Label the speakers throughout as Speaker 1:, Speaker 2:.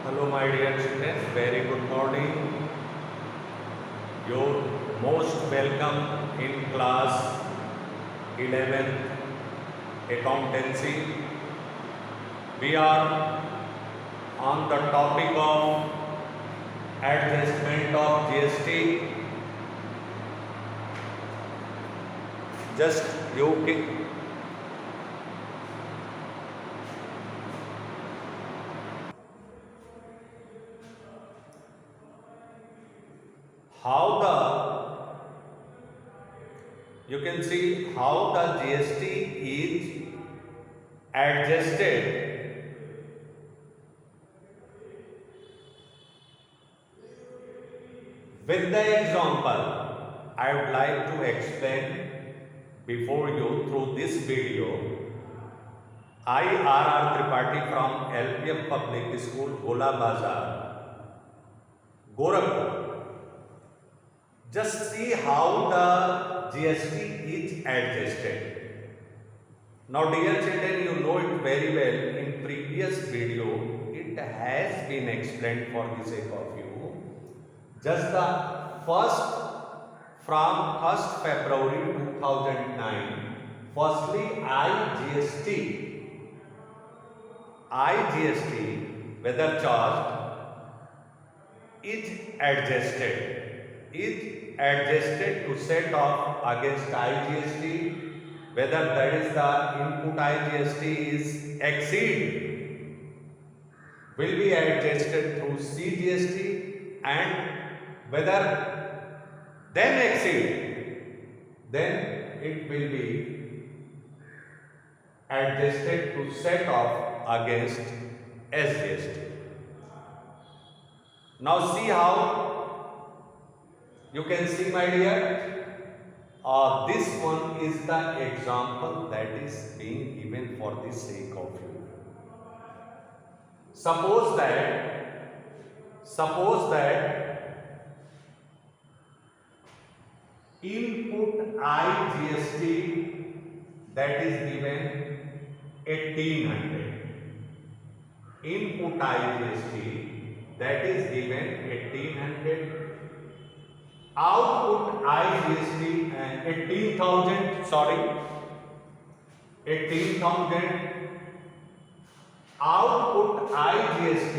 Speaker 1: Hello, my dear children. Very good morning. You're most welcome in class 11th accountancy. We are on the topic of adjustment of GST. Just you how you can see how the GST is adjusted with the example. I would like to explain before you through this video. I R.R. Tripathi from LPM Public School, Gola Bazar, Gorakhpur. Just see how the GST is adjusted. Now, dear children, you know it very well. In previous video, it has been explained for the sake of you. Just the first from 1st February 2009, firstly IGST, whether charged, is adjusted to set off against IGST, whether that is the input IGST is exceed, will be adjusted through CGST, and whether then exceed, then it will be adjusted to set off against SGST. Now see how you can see, my dear. This one is the example that is being given for the sake of you. Suppose that input IGST that is given 1800. Input IGST that is given 1800. Output IGST 18,000. Output IGST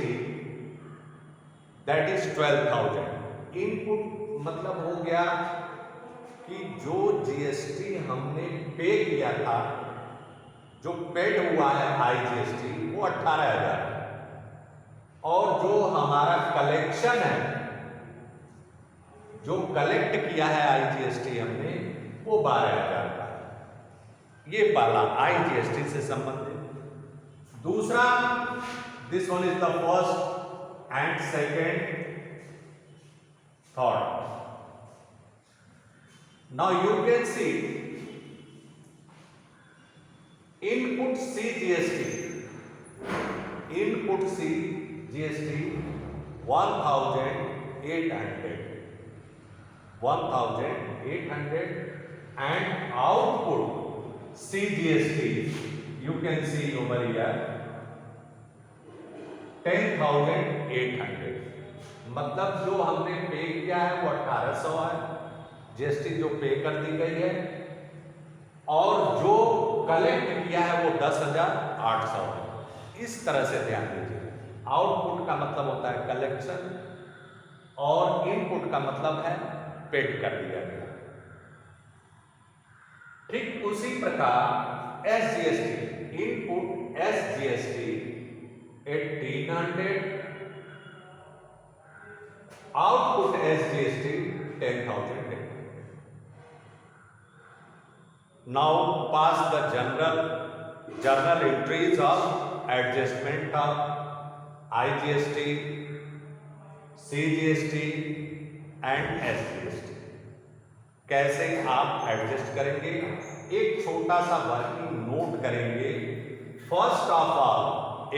Speaker 1: that is 12,000. Input मतलब हो गया कि जो GST हमने पे किया था, जो पेड हुआ है IGST वो 18,000 है, और जो हमारा कलेक्शन है, जो कलेक्ट किया है IGST हमने, वो 12,000 का है। ये पहला IGST से संबंधित। दूसरा, this one is the first and second thought. Now you can see input CGST 1,800 and output CGST you can see over here 10,800. मतलब जो हमने पे किया है वो 1,800 है, जीएसटी जो पे कर दी गई है, और जो कलेक्ट किया है वो 10,800 है। इस तरह से ध्यान दीजिए। आउटपुट का मतलब होता है कलेक्शन और इनपुट का मतलब है पेड कर दिया गया। ठीक उसी प्रकार SGST, input SGST 1,800, output SGST 10,000. Now pass the journal entries of adjustment of IGST, CGST and SGST. कैसे आप एडजस्ट करेंगे? एक छोटा सा वर्किंग नोट करेंगे. First of all,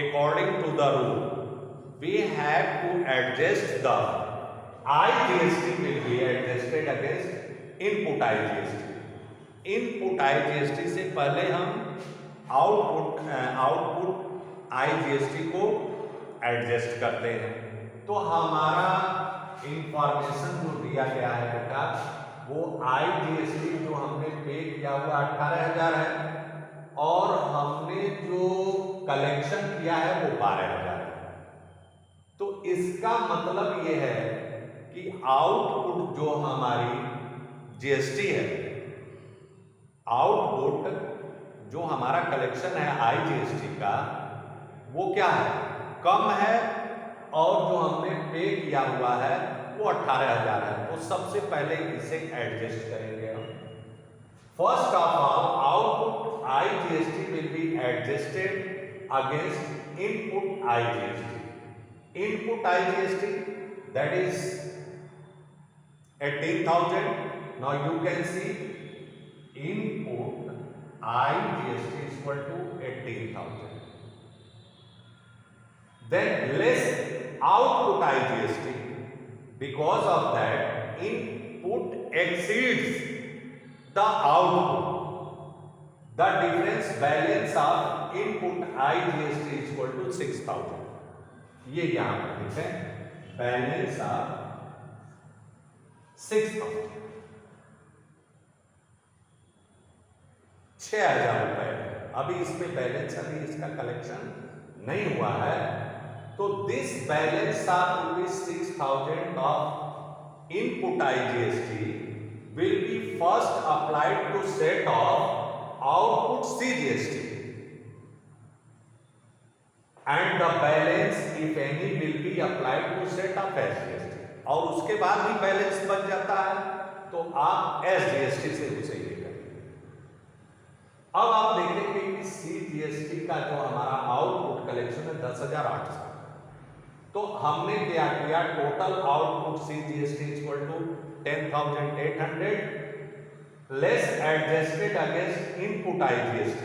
Speaker 1: according to the rule, we have to adjust the IGST will be adjusted against input IGST. Input IGST से पहले हम आउटपुट IGST को एडजस्ट करते हैं। तो हमारा इंफॉर्मेशन जो दिया गया है बेटा वो IGST जो हमने पे किया हुआ 18,000 है और हमने जो कलेक्शन किया है वो 12,000 है। तो इसका मतलब ये है कि आउटपुट जो हमारी GST है, आउटपुट जो हमारा कलेक्शन है IGST का वो क्या है, कम है और जो हमने पे किया हुआ है वो 18,000 है। तो सबसे पहले इसे एडजस्ट करेंगे हम। First of all output IGST will be adjusted against input IGST. Input IGST that is 18,000. Now you can see input IGST is equal to 18,000. Then less output IGST, because of that input exceeds the output. The difference balance of input IGST is equal to 6,000. ये यहां पर लिखें balance of 6,000, 6,000 रुपए। अभी इसमें balance, अभी इसका collection नहीं हुआ है। तो this balance of ₹6,000 of input IGST will be first applied to set of output CGST and the balance if any will be applied to set of SGST। और उसके बाद भी बैलेंस बच जाता है तो आप SGST से उसे ये करेंगे। अब आप देखेंगे कि CGST का जो हमारा आउटपुट कलेक्शन है 10,800, तो हमने क्या किया, total output CGST equal to 10,800 less adjusted against input IGST।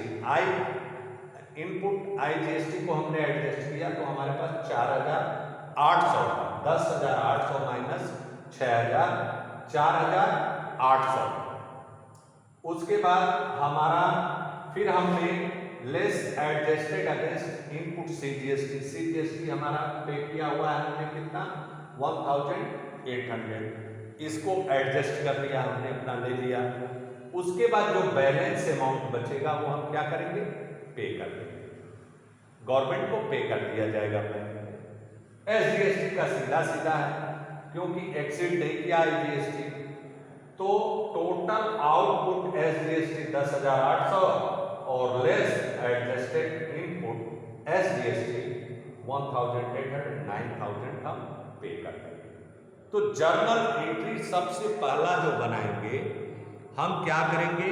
Speaker 1: Input IGST को हमने एडजस्ट किया तो हमारे पास 4,800, 10,800 माइनस 6,000, 4,800। उसके बाद हमारा फिर हमने less adjusted against input CGST हमारा पे किया हुआ है हमने कितना, 1,800। इसको एडजस्ट कर लिया हमने, अपना ले लिया। उसके बाद जो बैलेंस अमाउंट बचेगा वो हम क्या करेंगे, पे कर देंगे, गवर्नमेंट को पे कर दिया जाएगा। SGST का सीधा सीधा है क्योंकि एक्सीड नहीं किया IGST, तो टोटल आउटपुट SGST 10,800 और लेस एडजस्टेड इनपुट SGST 1,800, 9,000 हम पे कर देंगे। तो जर्नल एंट्री सबसे पहला जो बनाएंगे हम क्या करेंगे,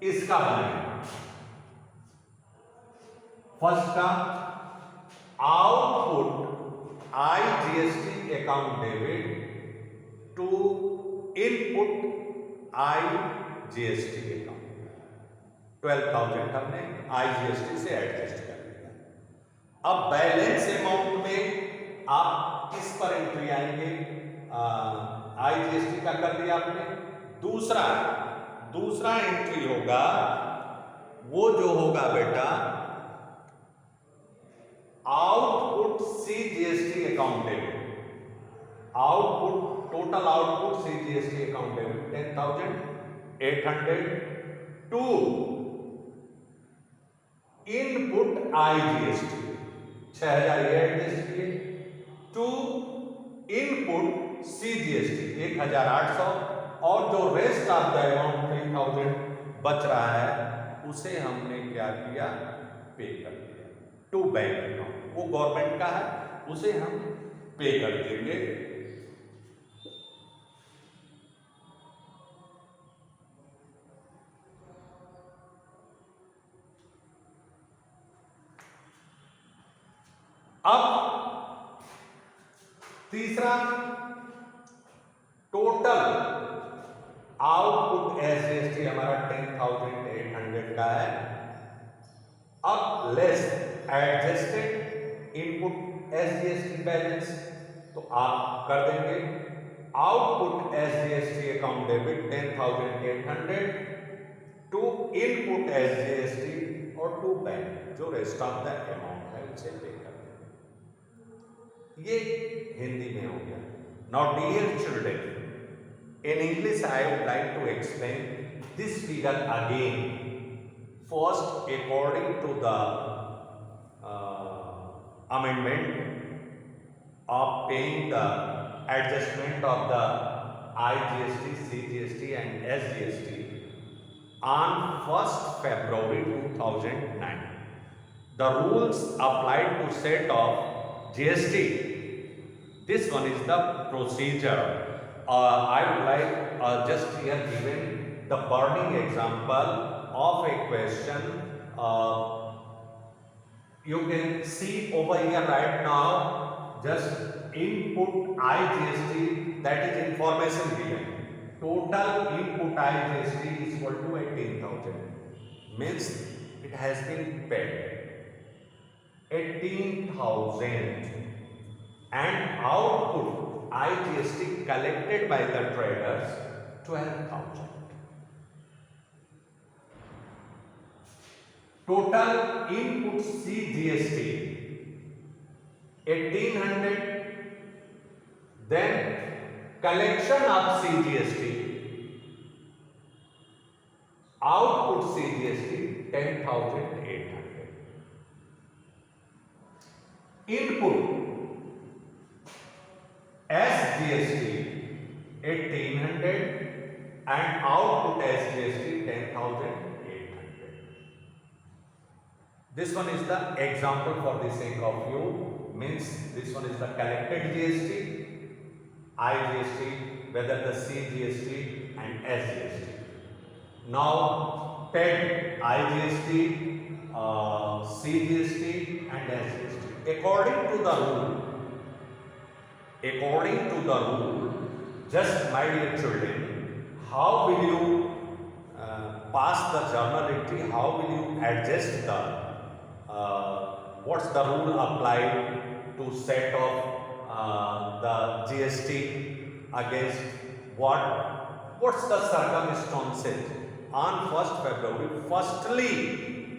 Speaker 1: इसका बनाएंगे। फर्स्ट का output IGST account debit to input IGST account, 12,000 हमने IGST से एडजस्ट कर लिया। अब बैलेंस अमाउंट में आप किस पर एंट्री आएंगे, IGST का कर दिया आपने। दूसरा एंट्री होगा वो जो होगा बेटा output CGST account debit, output total output CGST account debit 10,800 to input IGST 6,000 ये एडजस्ट किए, टू इनपुट CGST 1,800 और जो रेस्ट ऑफ द अमाउंट 3,000 बच रहा है उसे हमने क्या किया, पे कर दिया टू बैंक अकाउंट। वो गवर्नमेंट का है, उसे हम पे कर देंगे। अब तीसरा, टोटल आउटपुट SGST हमारा 10,800 का है। अब less adjusted input SGST balance, तो आप कर देंगे output SGST account debit 10,800 to input SGST और टू बैंक, जो रेस्ट ऑफ द अमाउंट है चलेगा। ये हिंदी में हो गया। Now dear children, in English I would like to explain this figure again. First, according to the amendment of paying the adjustment of the IGST, CGST and SGST on 1st February 2009. The rules applied to set of GST. This one is the procedure. I would like just here given the burning example of a question. You can see over here right now, just input IGST, that is information given. Total input IGST is equal to 18,000. Means it has been paid 18,000, and output IGST collected by the traders 12,000. Total input CGST 1800, then collection of CGST, output CGST 10,800. Input SGST 1800 and output SGST 10,800. This one is the example for the sake of you, means this one is the collected GST, IGST, whether the CGST and SGST. Now paid IGST, CGST and SGST. According to the rule, just my dear children, how will you pass the journal entry? How will you adjust the what's the rule applied to set off the GST against what's the circumstances on 1st February? Firstly,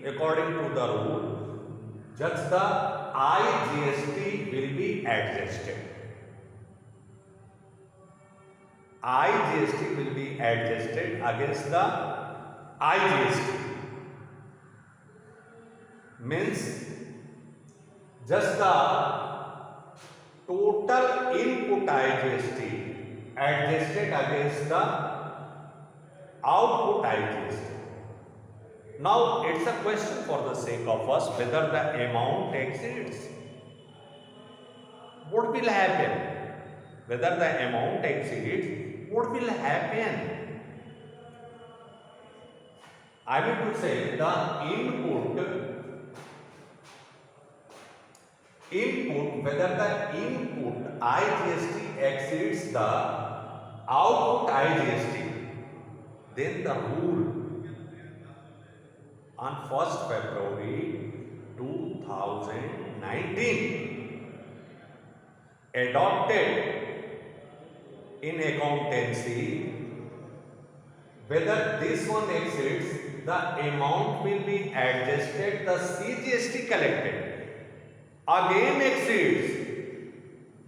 Speaker 1: according to the rule, just the IGST will be adjusted. IGST will be adjusted against the IGST. Means just the total input IGST adjusted against the output IGST. Now it's a question for the sake of us whether the amount exceeds. What will happen? Whether the amount exceeds, what will happen? I mean to say the input, whether the input IGST exceeds the output IGST, then the rule on 1st February 2019 adopted in accountancy, whether this one exceeds, the amount will be adjusted, the CGST collected again exceeds,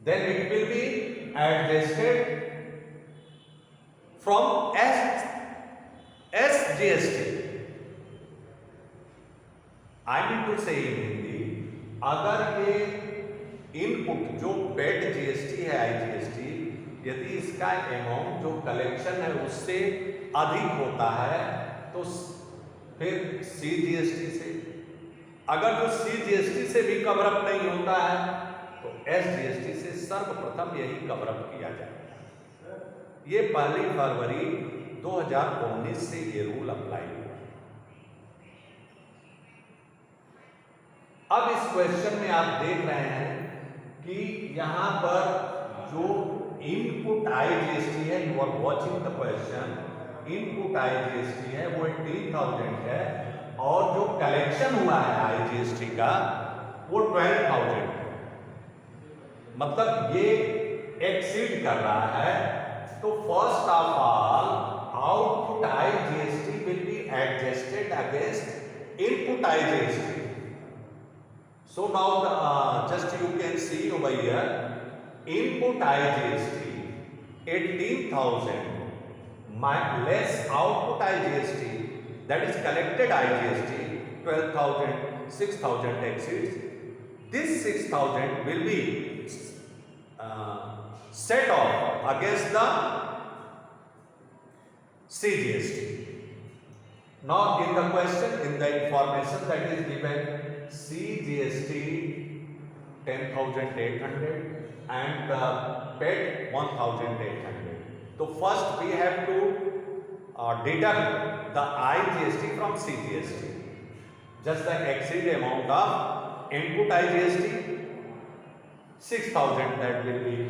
Speaker 1: then it will be adjusted from SGST. I mean to say in Hindi, अगर ये input जो paid GST है IGST, यदि इसका amount जो collection है उससे अधिक होता है तो फिर CGST से, अगर जो CGST से भी कवरअप नहीं होता है तो SGST से सर्वप्रथम यही कवरअप किया जाएगा। ये 1 फरवरी 2019 से ये रूल अप्लाई हुआ। अब इस क्वेश्चन में आप देख रहे हैं कि यहां पर जो इनपुट IGST है, you are watching the question, input IGST है वो 18,000 है और जो कलेक्शन हुआ है IGST का वो 12,000 है। मतलब ये एक्सीड कर रहा है। तो first of all output IGST will be adjusted against input IGST। So now just you can see over here, input IGST 18,000 less output IGST, that is collected IGST 12,000, 6,000 exceeds. This 6,000 will be set off against the CGST. Now in the question, in the information that is given, CGST 10,800 and the PET 1,800. So first we have to deduct the IGST from CGST. Just the exceed amount of input IGST 6,000, that will be.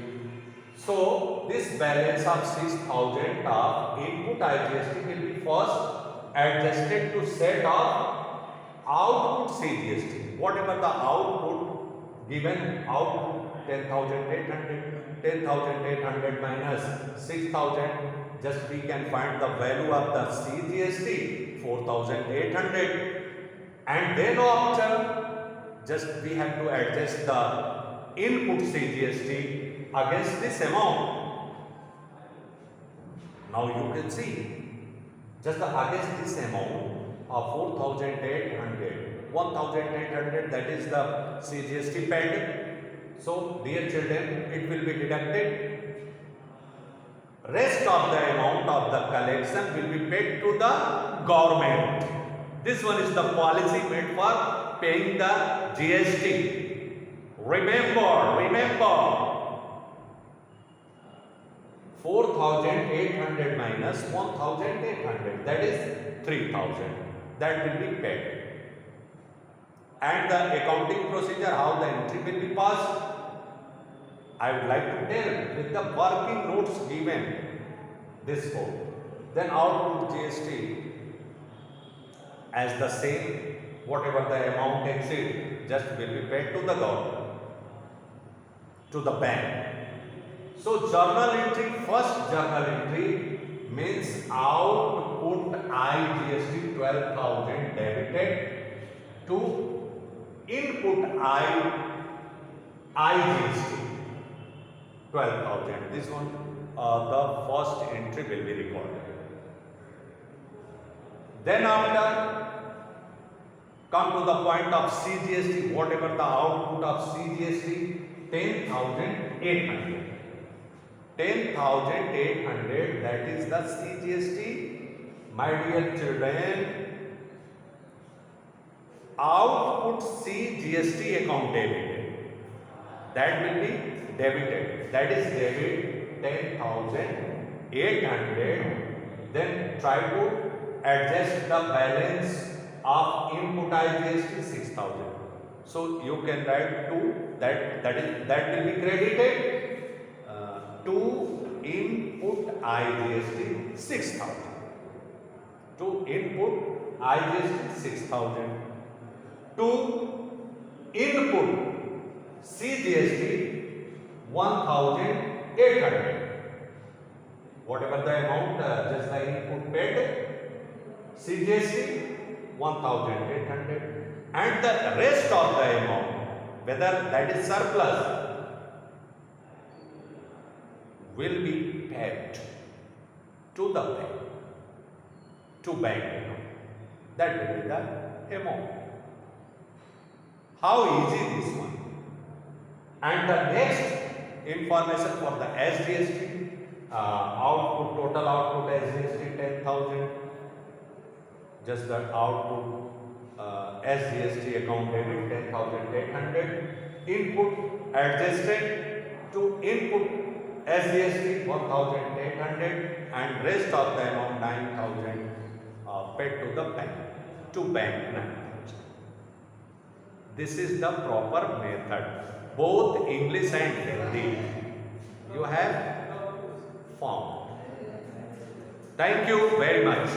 Speaker 1: So this balance of 6,000 of input IGST will be first adjusted to set of output CGST. Whatever the output given, output 10,800, 10,800 minus 6,000, just we can find the value of the CGST 4,800, and then after just we have to adjust the input CGST against this amount. Now you can see, just against this amount of 4,800, 1,800, that is the CGST paid. So dear children, it will be deducted. Rest of the amount of the collection will be paid to the government. This one is the policy made for paying the GST. Remember, 4,800 minus 1,800, that is 3,000. That will be paid. And the accounting procedure, how the entry will be passed, I would like to tell with the working notes given, this code. Then output GST as the same, whatever the amount exceed, just will be paid to the government, to the bank. So journal entry, first journal entry means output IGST 12,000 debited to input IGST 12,000. This one, the first entry will be recorded. Then after, come to the point of CGST, whatever the output of CGST, 10,800. 10,800, that is the CGST. My dear children, output CGST account debited, that will be debited, that is debit 10,800. Then try to adjust the balance of input IGST 6,000. So you can write to that will be credited to input IGST 6,000. To input IGST 6,000. To input CGST 1,800. Whatever the amount, just the input paid, CGST 1,800, and the rest of the amount, whether that is surplus, will be paid to the bank, to bank account. That will be the amount. How easy this one. And the next information for the SGST, output, total output SGST 10,000. Just the output SGST account debit 10,800. Input adjusted to input SGST 1,800, and rest of the amount 9,000 paid to the bank, to bank 9,000. This is the proper method. Both English and Hindi you have found. Thank you very much.